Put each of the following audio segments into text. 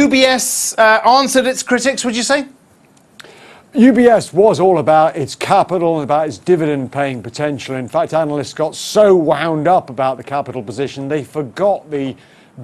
UBS answered its critics, would you say? UBS was all about its capital and about its dividend-paying potential. In fact, analysts got so wound up about the capital position, they forgot the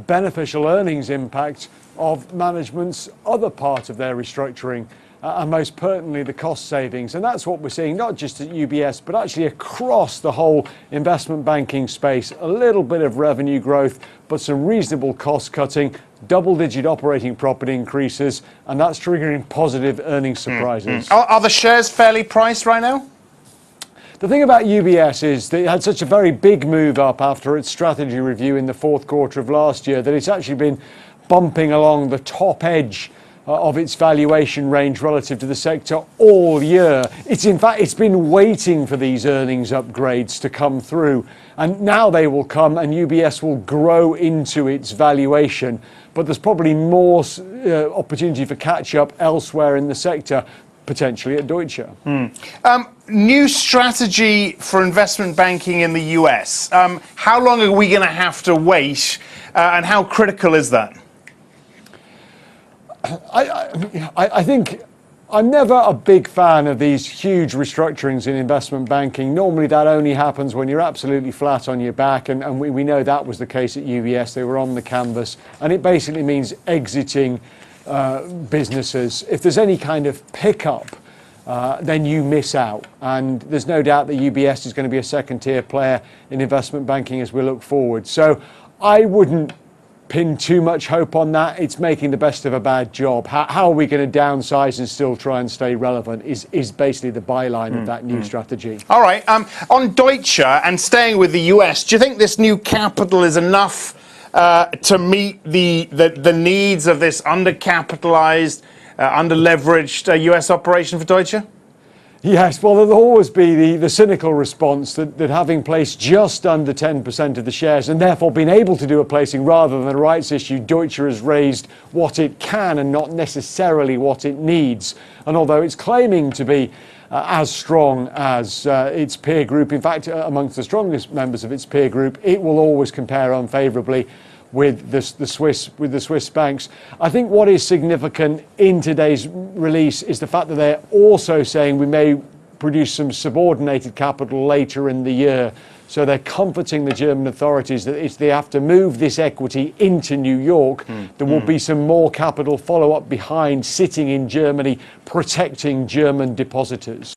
beneficial earnings impact of management's other part of their restructuring, and most pertinently the cost savings. And that's what we're seeing, not just at UBS, but actually across the whole investment banking space. A little bit of revenue growth, but some reasonable cost cutting, double-digit operating profit increases, and that's triggering positive earnings surprises. Are the shares fairly priced right now? The thing about UBS is that it had such a very big move up after its strategy review in the fourth quarter of last year that it's actually been bumping along the top edge of its valuation range relative to the sector all year. It's been waiting for these earnings upgrades to come through, and now they will come and UBS will grow into its valuation. But there's probably more opportunity for catch-up elsewhere in the sector, potentially at Deutsche. New strategy for investment banking in the US. How long are we going to have to wait, and how critical is that? I think I'm never a big fan of these huge restructurings in investment banking. Normally that only happens when you're absolutely flat on your back, and we know that was the case at UBS. They were on the canvas, and it basically means exiting businesses. If there's any kind of pickup, then you miss out. And there's no doubt that UBS is going to be a second-tier player in investment banking as we look forward. So I wouldn't pin too much hope on that. It's making the best of a bad job. How are we going to downsize and still try and stay relevant is basically the byline of that new strategy. All right. On Deutsche, and staying with the US, do you think this new capital is enough to meet the needs of this undercapitalized, underleveraged US operation for Deutsche? Yes, well, there'll always be the cynical response that having placed just under 10% of the shares and therefore been able to do a placing rather than a rights issue, Deutsche has raised what it can and not necessarily what it needs. And although it's claiming to be as strong as its peer group, in fact, amongst the strongest members of its peer group, it will always compare unfavourably with the Swiss banks. I think what is significant in today's release is the fact that they're also saying we may produce some subordinated capital later in the year. So they're comforting the German authorities that if they have to move this equity into New York, there will be some more capital follow-up behind sitting in Germany, protecting German depositors.